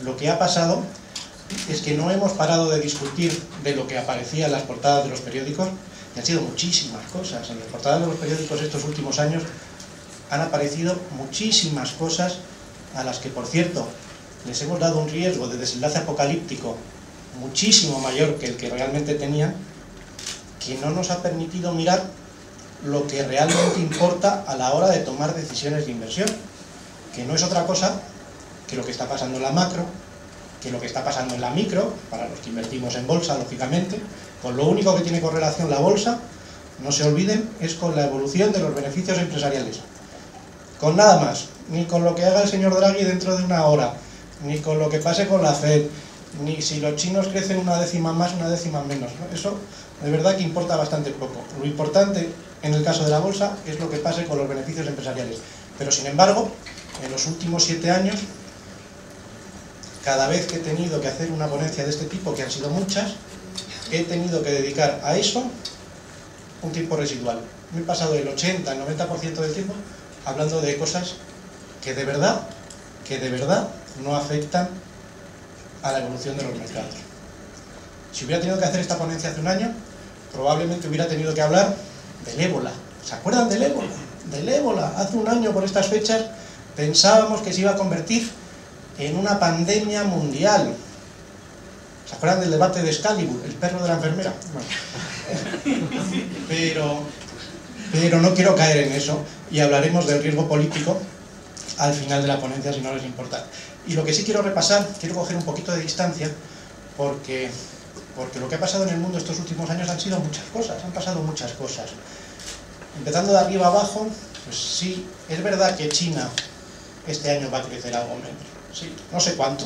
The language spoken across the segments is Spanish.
lo que ha pasado es que no hemos parado de discutir de lo que aparecía en las portadas de los periódicos, y han sido muchísimas cosas. En las portadas de los periódicos estos últimos años han aparecido muchísimas cosas a las que, por cierto, les hemos dado un riesgo de desenlace apocalíptico muchísimo mayor que el que realmente tenían, que no nos ha permitido mirar lo que realmente importa a la hora de tomar decisiones de inversión, que no es otra cosa que lo que está pasando en la macro, que lo que está pasando en la micro, para los que invertimos en bolsa, lógicamente. Con lo único que tiene correlación la bolsa, no se olviden, es con la evolución de los beneficios empresariales. Con nada más, ni con lo que haga el señor Draghi dentro de una hora, ni con lo que pase con la Fed, ni si los chinos crecen una décima más, una décima menos, ¿no? Eso de verdad que importa bastante poco. Lo importante en el caso de la bolsa es lo que pase con los beneficios empresariales. Pero sin embargo, en los últimos 7 años, cada vez que he tenido que hacer una ponencia de este tipo, que han sido muchas, he tenido que dedicar a eso un tiempo residual. Me he pasado el 80, el 90% del tiempo hablando de cosas que de verdad no afectan a la evolución de los mercados. Si hubiera tenido que hacer esta ponencia hace un año, probablemente hubiera tenido que hablar del ébola. ¿Se acuerdan del ébola? Del ébola. Hace un año, por estas fechas, pensábamos que se iba a convertir en una pandemia mundial. ¿Se acuerdan del debate de Excalibur, el perro de la enfermera? Bueno. Pero no quiero caer en eso, y hablaremos del riesgo político al final de la ponencia, si no les importa. Y lo que sí quiero repasar, quiero coger un poquito de distancia, porque lo que ha pasado en el mundo estos últimos años han sido muchas cosas, han pasado muchas cosas. Empezando de arriba abajo, pues sí, es verdad que China este año va a crecer algo menos. Sí, no sé cuánto,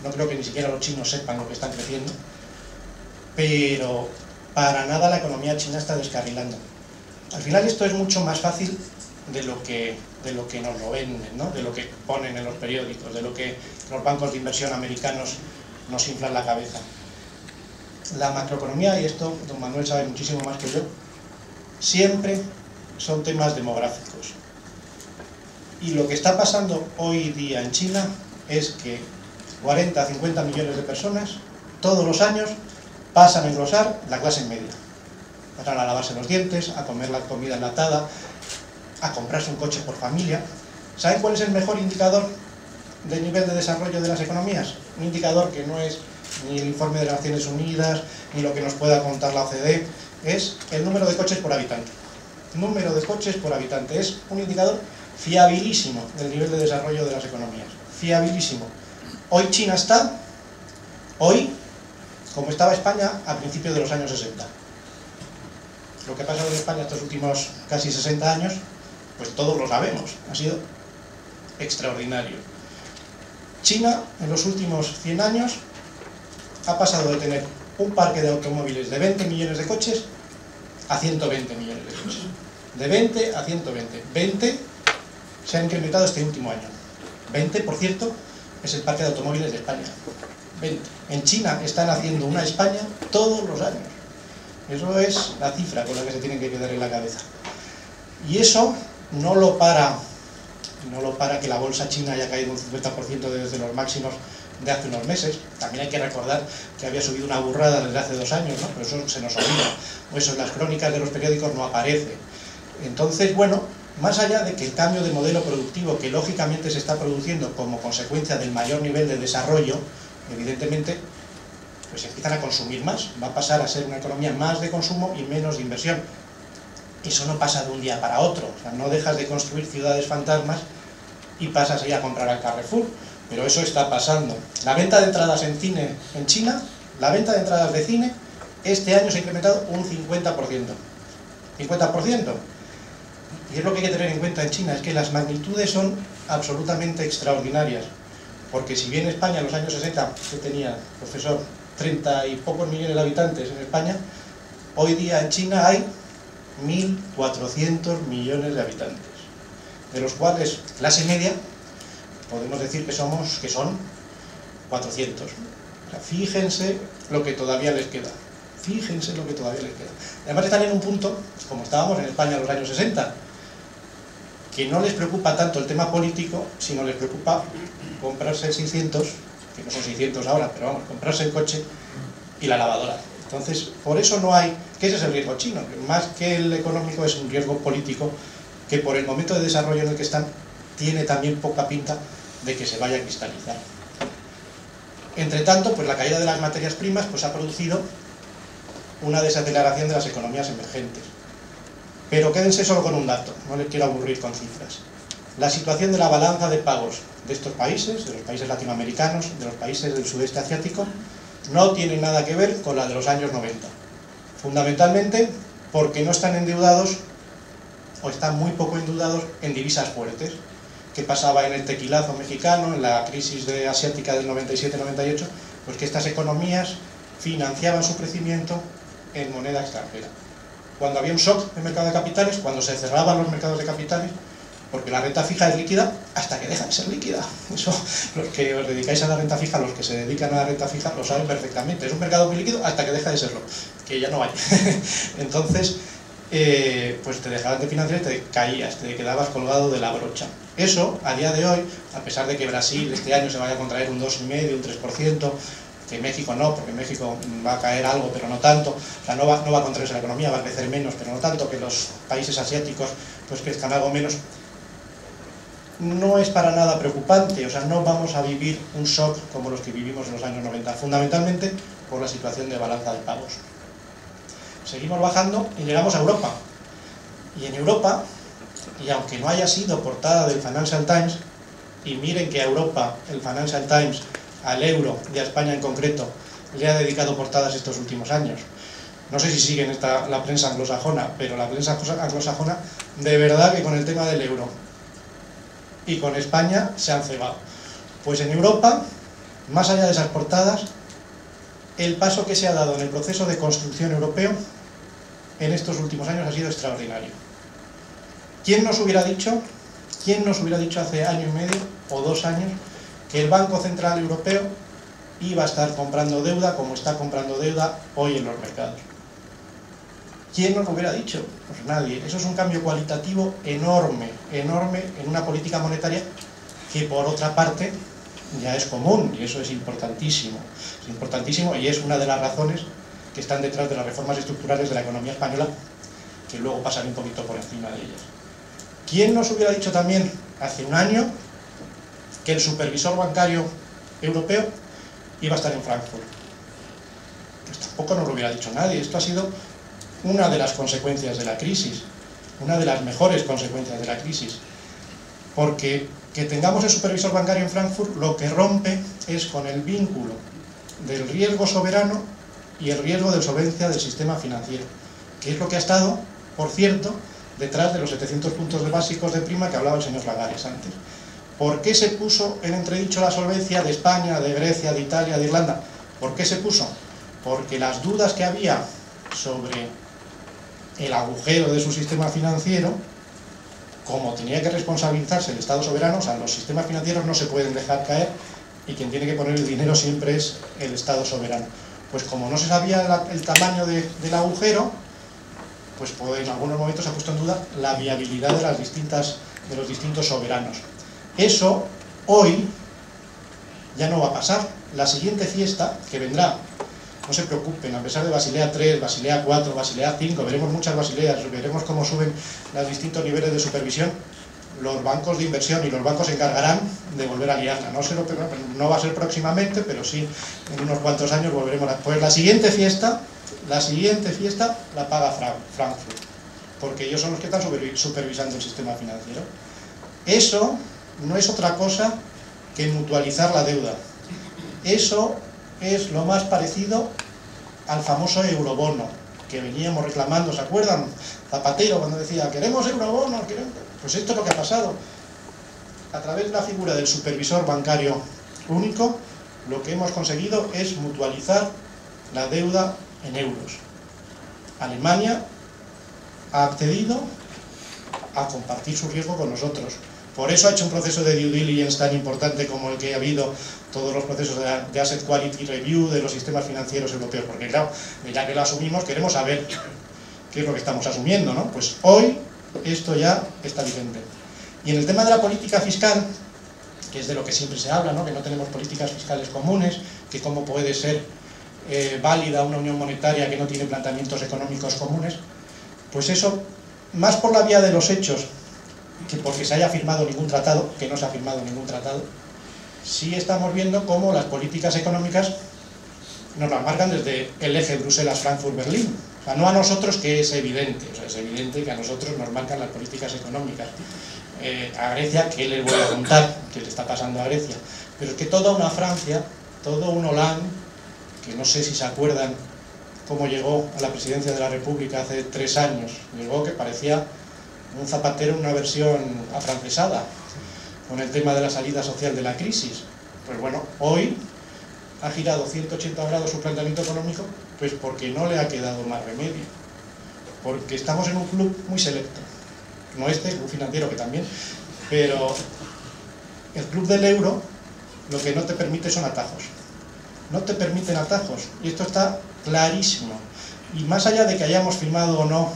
no creo que ni siquiera los chinos sepan lo que están creciendo, pero para nada la economía china está descarrilando. Al final esto es mucho más fácil de lo que nos lo venden, ¿no? De lo que ponen en los periódicos, de lo que los bancos de inversión americanos nos inflan la cabeza. La macroeconomía, y esto don Manuel sabe muchísimo más que yo, siempre son temas demográficos. Y lo que está pasando hoy día en China es que 40, 50 millones de personas todos los años pasan a engrosar la clase media. Pasan a lavarse los dientes, a comer la comida enlatada, a comprarse un coche por familia. ¿Saben cuál es el mejor indicador del nivel de desarrollo de las economías? Un indicador que no es ni el informe de las Naciones Unidas, ni lo que nos pueda contar la OCDE, es el número de coches por habitante. Número de coches por habitante es un indicador fiabilísimo del nivel de desarrollo de las economías. Fiabilísimo. Hoy China está, como estaba España a principios de los años 60. Lo que ha pasado en España estos últimos casi 60 años, pues todos lo sabemos, ha sido extraordinario. China, en los últimos 100 años, ha pasado de tener un parque de automóviles de 20 millones de coches a 120 millones de coches. De 20 a 120. 20 se han incrementado este último año. 20, por cierto, es el parque de automóviles de España. 20. En China están haciendo una España todos los años. Eso es la cifra con la que se tienen que quedar en la cabeza. Y eso no lo para que la bolsa china haya caído un 50% desde los máximos de hace unos meses. También hay que recordar que había subido una burrada desde hace 2 años, ¿no? Pero eso se nos olvida. O eso en las crónicas de los periódicos no aparece. Entonces, bueno, más allá de que el cambio de modelo productivo que lógicamente se está produciendo como consecuencia del mayor nivel de desarrollo, evidentemente, pues empiezan a consumir más. Va a pasar a ser una economía más de consumo y menos de inversión. Eso no pasa de un día para otro. O sea, no dejas de construir ciudades fantasmas y pasas ahí a comprar al Carrefour. Pero eso está pasando. La venta de entradas en cine en China, la venta de entradas de cine, este año se ha incrementado un 50%. 50%. Y es lo que hay que tener en cuenta en China, es que las magnitudes son absolutamente extraordinarias. Porque si bien España en los años 60, que tenía, profesor, 30 y pocos millones de habitantes en España, hoy día en China hay 1.400 millones de habitantes, de los cuales clase media podemos decir que son 400. O sea, fíjense lo que todavía les queda. Fíjense lo que todavía les queda. Además están en un punto, como estábamos en España en los años 60, que no les preocupa tanto el tema político, sino les preocupa comprarse el 600 que no son 600 ahora, pero vamos, comprarse el coche y la lavadora. Entonces, por eso no hay, que ese es el riesgo chino, que más que el económico es un riesgo político que por el momento de desarrollo en el que están tiene también poca pinta de que se vaya a cristalizar. Entre tanto, pues la caída de las materias primas pues ha producido una desaceleración de las economías emergentes. Pero quédense solo con un dato, no les quiero aburrir con cifras. La situación de la balanza de pagos de estos países, de los países latinoamericanos, de los países del sudeste asiático, no tiene nada que ver con la de los años 90. Fundamentalmente porque no están endeudados, o están muy poco endeudados en divisas fuertes, que pasaba en el tequilazo mexicano, en la crisis asiática del 97-98, pues que estas economías financiaban su crecimiento en moneda extranjera. Cuando había un shock en el mercado de capitales, cuando se cerraban los mercados de capitales, porque la renta fija es líquida hasta que deja de ser líquida. Eso, los que os dedicáis a la renta fija, los que se dedican a la renta fija, lo saben perfectamente. Es un mercado muy líquido hasta que deja de serlo, que ya no hay. Entonces, pues te dejaban de financiar y te caías, te quedabas colgado de la brocha. Eso, a día de hoy, a pesar de que Brasil este año se vaya a contraer un 2,5, un 3%, que México no, porque México va a caer algo, pero no tanto, o sea, no va a contraerse la economía, va a crecer menos, pero no tanto, que los países asiáticos pues crezcan algo menos, no es para nada preocupante, o sea, no vamos a vivir un shock como los que vivimos en los años 90, fundamentalmente por la situación de balanza de pagos. Seguimos bajando y llegamos a Europa. Y en Europa, y aunque no haya sido portada del Financial Times, y miren que a Europa, el Financial Times, al euro y a España en concreto, le ha dedicado portadas estos últimos años. No sé si siguen la prensa anglosajona, pero la prensa anglosajona, de verdad que con el tema del euro y con España se han cebado. Pues en Europa, más allá de esas portadas, el paso que se ha dado en el proceso de construcción europeo en estos últimos años ha sido extraordinario. ¿Quién nos hubiera dicho hace año y medio o 2 años que el Banco Central Europeo iba a estar comprando deuda como está comprando deuda hoy en los mercados? ¿Quién nos lo hubiera dicho? Pues nadie. Eso es un cambio cualitativo enorme, enorme en una política monetaria que por otra parte ya es común, y eso es importantísimo y es una de las razones que están detrás de las reformas estructurales de la economía española, que luego pasaré un poquito por encima de ellas. ¿Quién nos hubiera dicho también hace un año que el supervisor bancario europeo iba a estar en Frankfurt? Pues tampoco nos lo hubiera dicho nadie. Esto ha sido una de las consecuencias de la crisis, una de las mejores consecuencias de la crisis, porque que tengamos el supervisor bancario en Frankfurt lo que rompe es con el vínculo del riesgo soberano y el riesgo de solvencia del sistema financiero, que es lo que ha estado, por cierto, detrás de los 700 puntos básicos de prima que hablaba el señor Lagares antes. ¿Por qué se puso en entredicho la solvencia de España, de Grecia, de Italia, de Irlanda? ¿Por qué se puso? Porque las dudas que había sobre el agujero de su sistema financiero, como tenía que responsabilizarse el Estado soberano, o sea, los sistemas financieros no se pueden dejar caer y quien tiene que poner el dinero siempre es el Estado soberano. Pues como no se sabía el tamaño del agujero, pues en algunos momentos se ha puesto en duda la viabilidad de los distintos soberanos. Eso hoy ya no va a pasar. La siguiente fiesta que vendrá, no se preocupen, a pesar de Basilea 3, Basilea 4, Basilea 5, veremos muchas Basileas, veremos cómo suben los distintos niveles de supervisión, los bancos de inversión y los bancos se encargarán de volver a liarla. No va a ser próximamente, pero sí en unos cuantos años volveremos a... Pues la siguiente fiesta la paga Frankfurt, porque ellos son los que están supervisando el sistema financiero. Eso no es otra cosa que mutualizar la deuda. Eso es lo más parecido al famoso eurobono que veníamos reclamando, ¿se acuerdan? Zapatero cuando decía, queremos eurobono, queremos... Pues esto es lo que ha pasado. A través de la figura del supervisor bancario único, lo que hemos conseguido es mutualizar la deuda en euros. Alemania ha accedido a compartir su riesgo con nosotros. Por eso ha hecho un proceso de due diligence tan importante como el que ha habido, todos los procesos de Asset Quality Review de los sistemas financieros europeos, porque claro, ya que lo asumimos, queremos saber qué es lo que estamos asumiendo, ¿no? Pues hoy esto ya está vigente. Y en el tema de la política fiscal, que es de lo que siempre se habla, ¿no? Que no tenemos políticas fiscales comunes, que cómo puede ser válida una unión monetaria que no tiene planteamientos económicos comunes. Pues eso, más por la vía de los hechos que porque se haya firmado ningún tratado, que no se ha firmado ningún tratado, sí estamos viendo cómo las políticas económicas nos las marcan desde el eje Bruselas-Frankfurt-Berlín. O sea, no a nosotros, que es evidente, o sea, es evidente que a nosotros nos marcan las políticas económicas. A Grecia, ¿qué les voy a contar? ¿Qué le está pasando a Grecia? Pero es que toda una Francia, todo un Hollande, que no sé si se acuerdan cómo llegó a la presidencia de la República hace 3 años, llegó que parecía un Zapatero en una versión afrancesada, con el tema de la salida social de la crisis. Pues bueno, hoy ha girado 180 grados su planteamiento económico, pues porque no le ha quedado más remedio, porque estamos en un club muy selecto, no el club financiero, que también, pero el club del euro lo que no te permite son atajos, no te permiten atajos, y esto está clarísimo. Y más allá de que hayamos firmado o no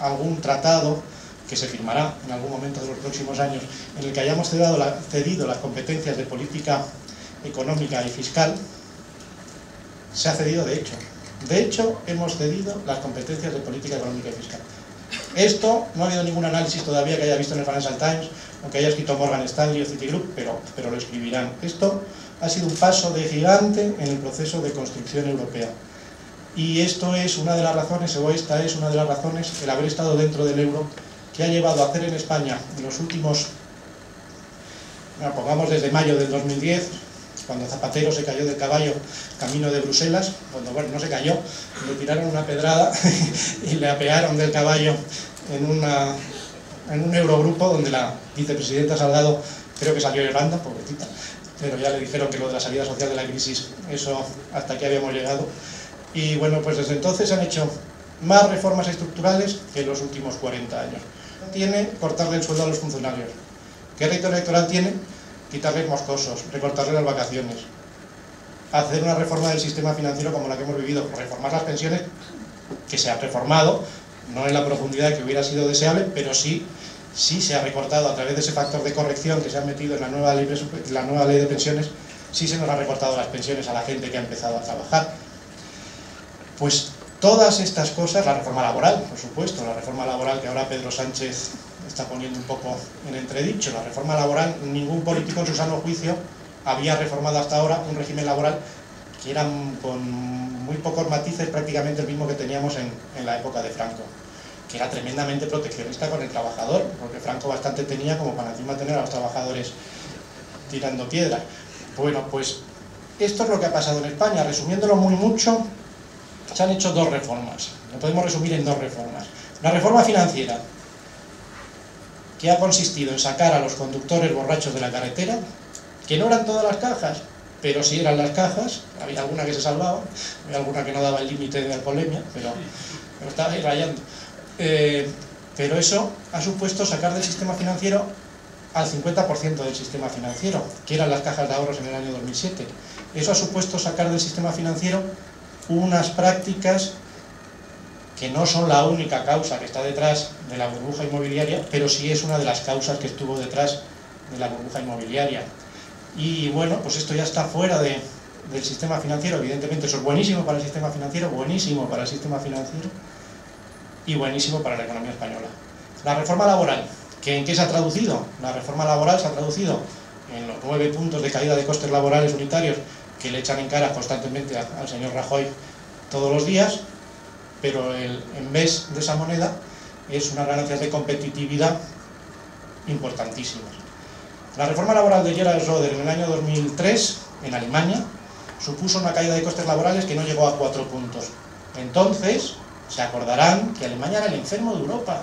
algún tratado, que se firmará en algún momento de los próximos años, en el que hayamos cedido las competencias de política económica y fiscal, se ha cedido de hecho. De hecho, hemos cedido las competencias de política económica y fiscal. Esto no ha habido ningún análisis todavía que haya visto en el Financial Times, o que haya escrito Morgan Stanley o Citigroup, pero lo escribirán. Esto ha sido un paso de gigante en el proceso de construcción europea. Y esto es una de las razones, o esta es una de las razones, el haber estado dentro del euro, que ha llevado a hacer en España en los últimos, bueno, pongamos desde mayo del 2010, cuando Zapatero se cayó del caballo camino de Bruselas, cuando, bueno, no se cayó, le tiraron una pedrada y le apearon del caballo en un eurogrupo donde la vicepresidenta Salgado creo que salió Irlanda, pobrecita, pero ya le dijeron que lo de la salida social de la crisis, eso hasta aquí habíamos llegado. Y bueno, pues desde entonces han hecho más reformas estructurales que en los últimos 40 años. Tiene cortarle el sueldo a los funcionarios. ¿Qué rédito electoral tiene? Quitarles moscosos, recortarles las vacaciones, hacer una reforma del sistema financiero como la que hemos vivido, reformar las pensiones, que se ha reformado, no en la profundidad que hubiera sido deseable, pero sí se ha recortado a través de ese factor de corrección que se ha metido en la nueva ley de pensiones, sí se nos ha recortado las pensiones a la gente que ha empezado a trabajar. Pues todas estas cosas, la reforma laboral, por supuesto, la reforma laboral que ahora Pedro Sánchez está poniendo un poco en entredicho, la reforma laboral, ningún político en su sano juicio había reformado hasta ahora un régimen laboral que era con muy pocos matices, prácticamente el mismo que teníamos en la época de Franco, que era tremendamente proteccionista con el trabajador, porque Franco bastante tenía como para encima tener a los trabajadores tirando piedras. Bueno, pues esto es lo que ha pasado en España. Resumiéndolo muy mucho, se han hecho 2 reformas, lo podemos resumir en 2 reformas. La reforma financiera, que ha consistido en sacar a los conductores borrachos de la carretera, que no eran todas las cajas, pero sí eran las cajas, había alguna que se salvaba, había alguna que no daba el límite de alcoholemia, pero estaba ahí rayando. Pero eso ha supuesto sacar del sistema financiero al 50% del sistema financiero, que eran las cajas de ahorros en el año 2007. Eso ha supuesto sacar del sistema financiero unas prácticas que no son la única causa que está detrás de la burbuja inmobiliaria, pero sí es una de las causas que estuvo detrás de la burbuja inmobiliaria. Y bueno, pues esto ya está fuera del sistema financiero. Evidentemente eso es buenísimo para el sistema financiero, buenísimo para el sistema financiero y buenísimo para la economía española. La reforma laboral, ¿en qué se ha traducido? La reforma laboral se ha traducido en los 9 puntos de caída de costes laborales unitarios que le echan en cara constantemente al señor Rajoy todos los días, pero en vez de esa moneda es unas ganancias de competitividad importantísimas. La reforma laboral de Gerhard Schröder en el año 2003 en Alemania supuso una caída de costes laborales que no llegó a 4 puntos. Entonces, se acordarán que Alemania era el enfermo de Europa.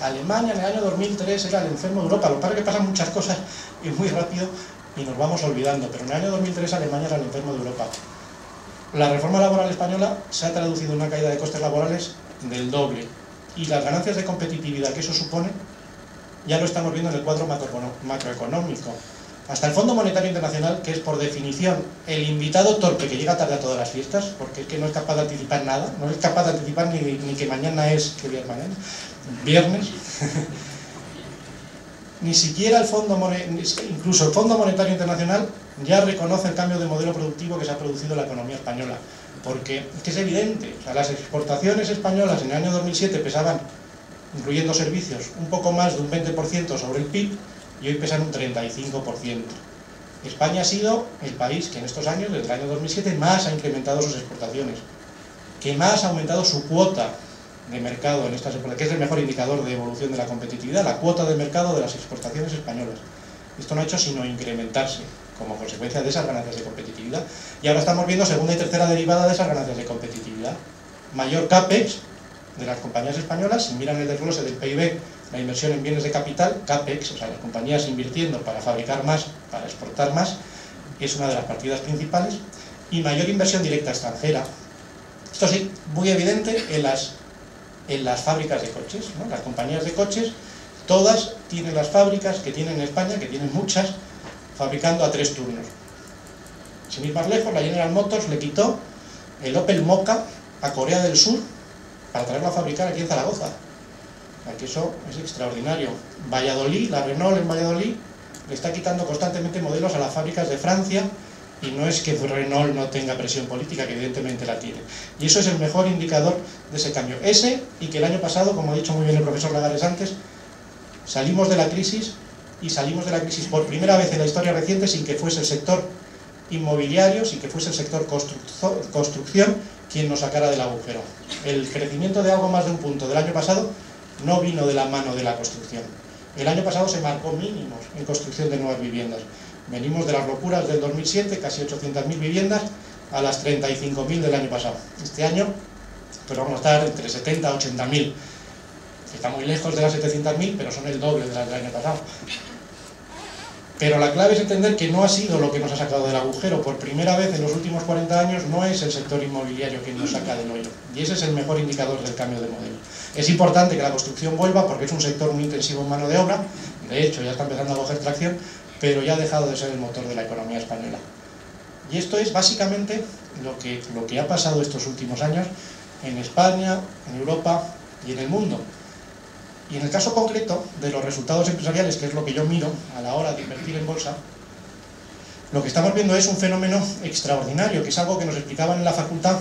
Alemania en el año 2003 era el enfermo de Europa. Lo que pasa es que pasan muchas cosas y muy rápido y nos vamos olvidando, pero en el año 2003 Alemania era el enfermo de Europa. La reforma laboral española se ha traducido en una caída de costes laborales del doble, y las ganancias de competitividad que eso supone ya lo estamos viendo en el cuadro macroeconómico. Hasta el Fondo Monetario Internacional, que es por definición el invitado torpe que llega tarde a todas las fiestas, porque es que no es capaz de anticipar nada, no es capaz de anticipar ni que mañana es, ¿qué día es mañana? Viernes. Ni siquiera incluso el Fondo Monetario Internacional ya reconoce el cambio de modelo productivo que se ha producido en la economía española. Porque es que es evidente, o sea, las exportaciones españolas en el año 2007 pesaban, incluyendo servicios, un poco más de un 20% sobre el PIB y hoy pesan un 35%. España ha sido el país que en estos años, desde el año 2007, más ha incrementado sus exportaciones, que más ha aumentado su cuota de mercado en estas exportaciones, que es el mejor indicador de evolución de la competitividad, la cuota de mercado de las exportaciones españolas. Esto no ha hecho sino incrementarse como consecuencia de esas ganancias de competitividad. Y ahora estamos viendo segunda y tercera derivada de esas ganancias de competitividad. Mayor CAPEX de las compañías españolas, si miran el desglose del PIB, la inversión en bienes de capital, CAPEX, o sea, las compañías invirtiendo para fabricar más, para exportar más, es una de las partidas principales, y mayor inversión directa extranjera. Esto sí, muy evidente en las fábricas de coches, ¿no? Las compañías de coches, todas tienen las fábricas que tienen en España, que tienen muchas, fabricando a 3 turnos. Sin ir más lejos, la General Motors le quitó el Opel Mokka a Corea del Sur para traerlo a fabricar aquí en Zaragoza. Aquí eso es extraordinario. Valladolid, la Renault en Valladolid, le está quitando constantemente modelos a las fábricas de Francia, y no es que Renault no tenga presión política, que evidentemente la tiene. Y eso es el mejor indicador de ese cambio. Ese, y que el año pasado, como ha dicho muy bien el profesor Lagares antes, salimos de la crisis, y salimos de la crisis por primera vez en la historia reciente sin que fuese el sector inmobiliario, sin que fuese el sector construcción quien nos sacara del agujero. El crecimiento de algo más de un punto del año pasado no vino de la mano de la construcción. El año pasado se marcó mínimos en construcción de nuevas viviendas. Venimos de las locuras del 2007, casi 800.000 viviendas, a las 35.000 del año pasado. Este año pues vamos a estar entre 70 y 80.000. Está muy lejos de las 700.000, pero son el doble de las del año pasado. Pero la clave es entender que no ha sido lo que nos ha sacado del agujero. Por primera vez en los últimos 40 años no es el sector inmobiliario quien nos saca del hoyo. Y ese es el mejor indicador del cambio de modelo. Es importante que la construcción vuelva porque es un sector muy intensivo en mano de obra. De hecho, ya está empezando a coger tracción, pero ya ha dejado de ser el motor de la economía española. Y esto es básicamente lo que ha pasado estos últimos años en España, en Europa y en el mundo. Y en el caso concreto de los resultados empresariales, que es lo que yo miro a la hora de invertir en bolsa, lo que estamos viendo es un fenómeno extraordinario, que es algo que nos explicaban en la facultad,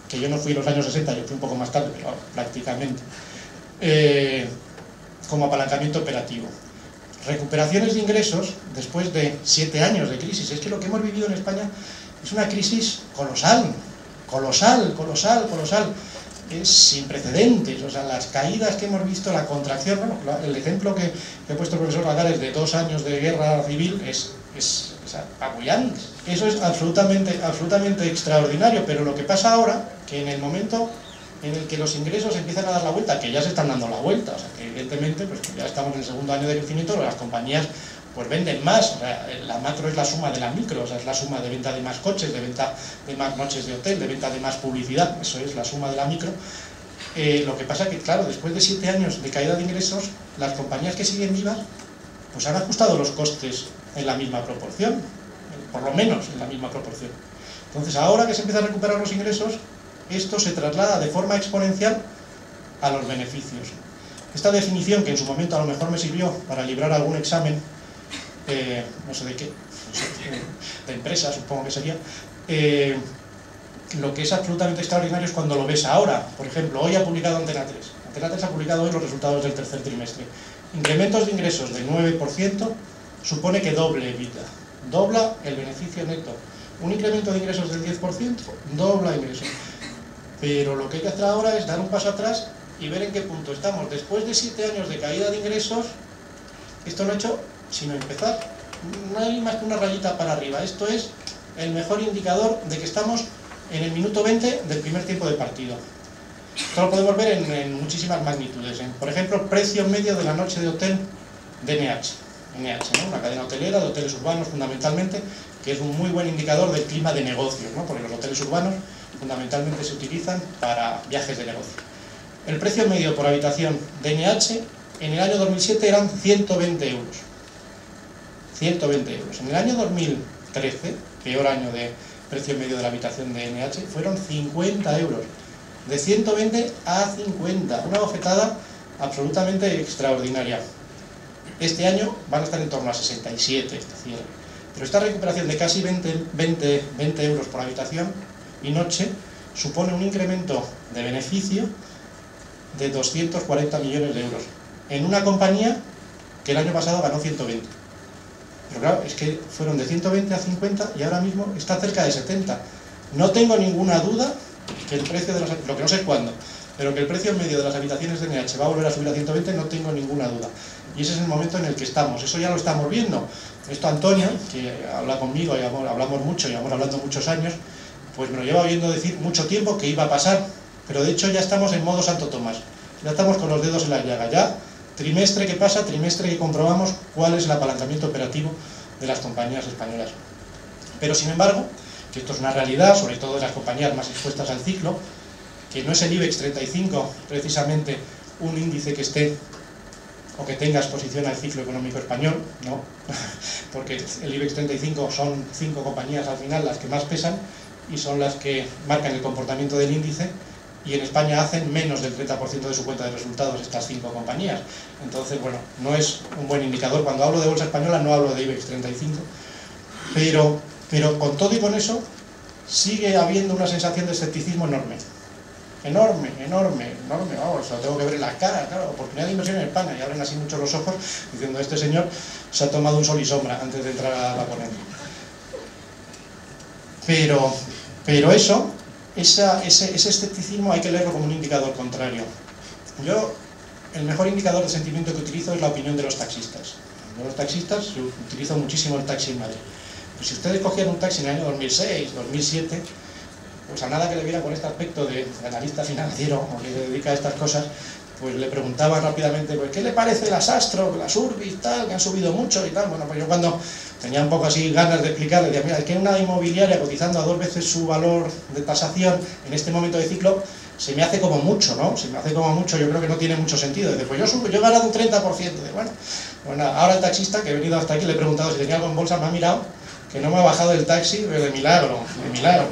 que yo no fui en los años 60, yo fui un poco más tarde, pero prácticamente, como apalancamiento operativo. Recuperaciones de ingresos después de 7 años de crisis. Es que lo que hemos vivido en España es una crisis colosal, es sin precedentes. O sea, las caídas que hemos visto, la contracción, bueno, el ejemplo que he puesto el profesor Lagares de 2 años de guerra civil es apoyante. Eso es absolutamente extraordinario, pero lo que pasa ahora, que en el momento en el que los ingresos empiezan a dar la vuelta, que ya se están dando la vuelta, o sea, que evidentemente pues ya estamos en el segundo año de crecimiento, las compañías pues venden más, o sea, la macro es la suma de la micro, o sea, es la suma de venta de más coches, de venta de más noches de hotel, de venta de más publicidad, eso es la suma de la micro. Lo que pasa que, claro, después de 7 años de caída de ingresos, las compañías que siguen vivas, pues han ajustado los costes en la misma proporción, por lo menos en la misma proporción. Entonces, ahora que se empiezan a recuperar los ingresos, esto se traslada de forma exponencial a los beneficios. Esta definición, que en su momento a lo mejor me sirvió para librar algún examen, no sé de qué, de empresa supongo que sería, lo que es absolutamente extraordinario es cuando lo ves ahora. Por ejemplo, hoy ha publicado Antena 3. Antena 3 ha publicado hoy los resultados del tercer trimestre. Incrementos de ingresos del 9% supone que doble EBITDA, dobla el beneficio neto. Un incremento de ingresos del 10%, dobla ingresos. Pero lo que hay que hacer ahora es dar un paso atrás y ver en qué punto estamos. Después de 7 años de caída de ingresos, esto no ha hecho sino empezar. No hay más que una rayita para arriba. Esto es el mejor indicador de que estamos en el minuto 20 del primer tiempo de partido. Esto lo podemos ver en muchísimas magnitudes. Por ejemplo, precio medio de la noche de hotel de NH, ¿no? Una cadena hotelera de hoteles urbanos fundamentalmente, que es un muy buen indicador del clima de negocios, ¿no? Porque los hoteles urbanos fundamentalmente se utilizan para viajes de negocio. El precio medio por habitación de NH en el año 2007 eran 120 euros. 120 euros. En el año 2013, peor año de precio medio de la habitación de NH, fueron 50 euros. De 120 a 50. Una bofetada absolutamente extraordinaria. Este año van a estar en torno a 67 este cierre. Pero esta recuperación de casi 20 euros por habitación y noche supone un incremento de beneficio de 240 millones de euros en una compañía que el año pasado ganó 120. Pero claro, es que fueron de 120 a 50 y ahora mismo está cerca de 70. No tengo ninguna duda que el precio de las, lo que no sé cuándo, pero que el precio medio de las habitaciones de NH va a volver a subir a 120, no tengo ninguna duda. Y ese es el momento en el que estamos, eso ya lo estamos viendo. Esto Antonio, que habla conmigo, y hablamos mucho, llevamos hablando muchos años, pues me lo lleva oyendo decir mucho tiempo que iba a pasar, pero de hecho ya estamos en modo Santo Tomás, ya estamos con los dedos en la llaga, ya trimestre que pasa, trimestre que comprobamos cuál es el apalancamiento operativo de las compañías españolas. Pero sin embargo, que esto es una realidad, sobre todo de las compañías más expuestas al ciclo, que no es el IBEX 35 precisamente un índice que esté o que tenga exposición al ciclo económico español, no, porque el IBEX 35 son 5 compañías al final las que más pesan y son las que marcan el comportamiento del índice, y en España hacen menos del 30% de su cuenta de resultados estas 5 compañías. Entonces, bueno, no es un buen indicador. Cuando hablo de bolsa española no hablo de IBEX 35, pero con todo y con eso sigue habiendo una sensación de escepticismo enorme. Enorme, vamos, lo tengo que ver en la cara, claro, oportunidad de inversión en España, y abren así mucho los ojos diciendo, este señor se ha tomado un sol y sombra antes de entrar a la ponencia. Pero eso, ese escepticismo hay que leerlo como un indicador contrario. Yo, el mejor indicador de sentimiento que utilizo es la opinión de los taxistas. De los taxistas, yo utilizo muchísimo el taxi en Madrid. Pues si ustedes cogían un taxi en el año 2006, 2007, pues a nada que le viera con este aspecto de analista financiero o que se dedica a estas cosas, pues le preguntaban rápidamente, pues ¿qué le parece las Astro, las Urbis, tal, que han subido mucho y tal? Bueno, pues yo cuando tenía un poco así ganas de explicarle, decía, mira, es que una inmobiliaria cotizando a 2 veces su valor de tasación en este momento de ciclo, se me hace como mucho, ¿no? Se me hace como mucho, yo creo que no tiene mucho sentido. Dice, pues yo he ganado un 30%. De, bueno, ahora el taxista que he venido hasta aquí le he preguntado si tenía algo en bolsa, me ha mirado, que no me ha bajado del taxi, pero de milagro, de milagro.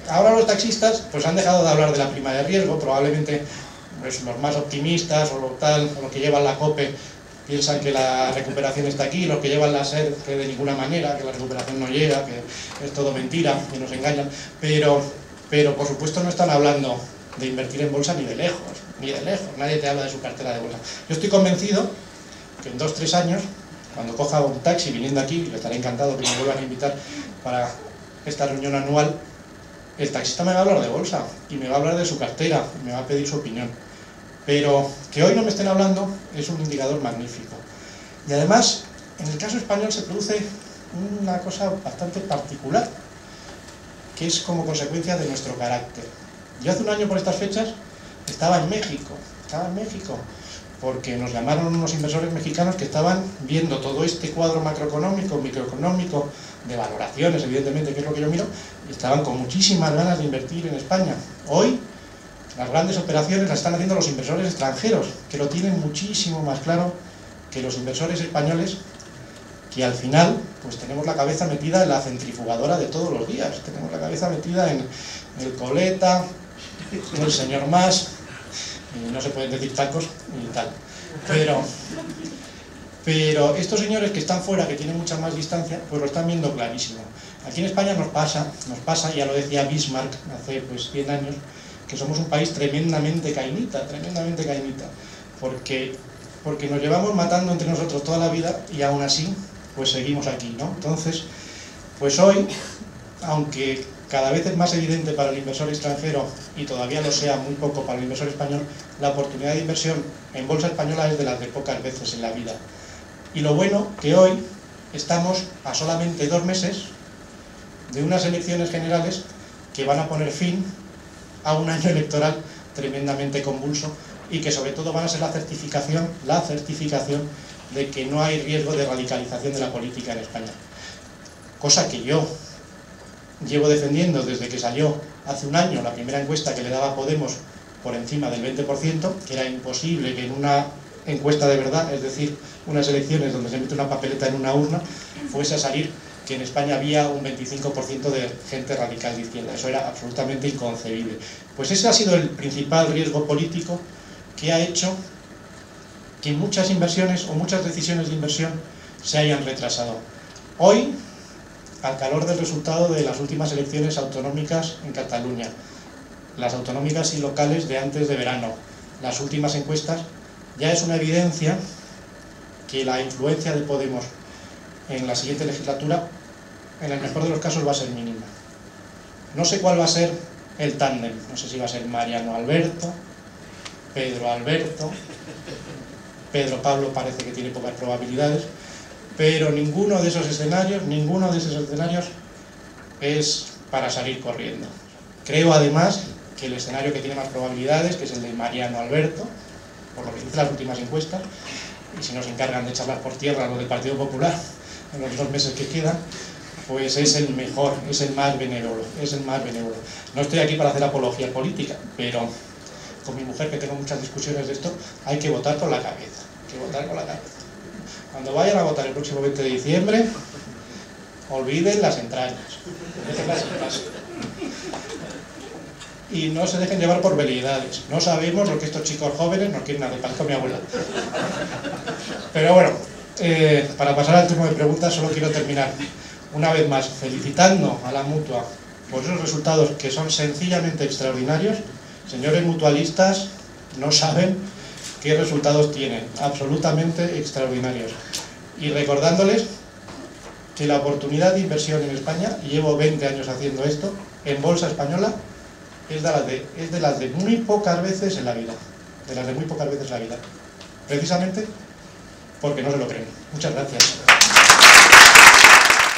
Ahora los taxistas pues han dejado de hablar de la prima de riesgo, probablemente pues, los más optimistas o los que llevan la COPE piensan que la recuperación está aquí, los que llevan la SER que de ninguna manera, que la recuperación no llega, que es todo mentira, que nos engañan, pero por supuesto no están hablando de invertir en bolsa ni de lejos, nadie te habla de su cartera de bolsa. Yo estoy convencido que en 2 o 3 años, cuando coja un taxi viniendo aquí, y estaré encantado que me vuelvan a invitar para esta reunión anual, el taxista me va a hablar de bolsa y me va a hablar de su cartera y me va a pedir su opinión. Pero que hoy no me estén hablando es un indicador magnífico. Y además, en el caso español se produce una cosa bastante particular, que es como consecuencia de nuestro carácter. Yo hace un año por estas fechas estaba en México, porque nos llamaron unos inversores mexicanos que estaban viendo todo este cuadro macroeconómico, microeconómico, de valoraciones, evidentemente, que es lo que yo miro, y estaban con muchísimas ganas de invertir en España. Hoy, las grandes operaciones las están haciendo los inversores extranjeros, que lo tienen muchísimo más claro que los inversores españoles, que al final, pues tenemos la cabeza metida en la centrifugadora de todos los días, tenemos la cabeza metida en el Coleta, en el señor Mas, y no se pueden decir tacos y tal, pero estos señores que están fuera, que tienen mucha más distancia, pues lo están viendo clarísimo. Aquí en España nos pasa, ya lo decía Bismarck hace pues 100 años, que somos un país tremendamente cainita, porque nos llevamos matando entre nosotros toda la vida y aún así pues seguimos aquí, ¿no? Entonces, pues hoy, aunque cada vez es más evidente para el inversor extranjero y todavía lo sea muy poco para el inversor español, la oportunidad de inversión en bolsa española es de las de pocas veces en la vida. Y lo bueno que hoy estamos a solamente 2 meses de unas elecciones generales que van a poner fin a un año electoral tremendamente convulso y que sobre todo van a ser la certificación de que no hay riesgo de radicalización de la política en España. Cosa que yo llevo defendiendo desde que salió hace un año la primera encuesta que le daba a Podemos por encima del 20%, que era imposible que en una encuesta de verdad, es decir, unas elecciones donde se mete una papeleta en una urna, fuese a salir que en España había un 25% de gente radical de izquierda. Eso era absolutamente inconcebible. Pues ese ha sido el principal riesgo político que ha hecho que muchas inversiones o muchas decisiones de inversión se hayan retrasado. Hoy, al calor del resultado de las últimas elecciones autonómicas en Cataluña, las autonómicas y locales de antes de verano, las últimas encuestas, ya es una evidencia que la influencia de Podemos en la siguiente legislatura, en el mejor de los casos, va a ser mínima. No sé cuál va a ser el tándem, no sé si va a ser Mariano Alberto, Pedro Alberto, Pedro Pablo parece que tiene pocas probabilidades, pero ninguno de esos escenarios es para salir corriendo. Creo además que el escenario que tiene más probabilidades, que es el de Mariano Alberto, por lo que dicen las últimas encuestas, y si nos encargan de echarlas por tierra los del Partido Popular en los 2 meses que quedan, pues es el mejor, es el más benévolo, No estoy aquí para hacer apología política, pero con mi mujer, que tengo muchas discusiones de esto, hay que votar con la cabeza, Cuando vayan a votar el próximo 20 de diciembre, olviden las entrañas, déjenlas en casa. Y no se dejen llevar por veleidades. No sabemos lo que estos chicos jóvenes nos quieren hacer, parezco mi abuela. Pero bueno, para pasar al turno de preguntas, solo quiero terminar una vez más felicitando a la Mutua por esos resultados que son sencillamente extraordinarios. Señores mutualistas, no saben qué resultados tienen, absolutamente extraordinarios. Y recordándoles que la oportunidad de inversión en España, y llevo 20 años haciendo esto, en bolsa española, es de las de muy pocas veces en la vida. Precisamente porque no se lo creen. Muchas gracias.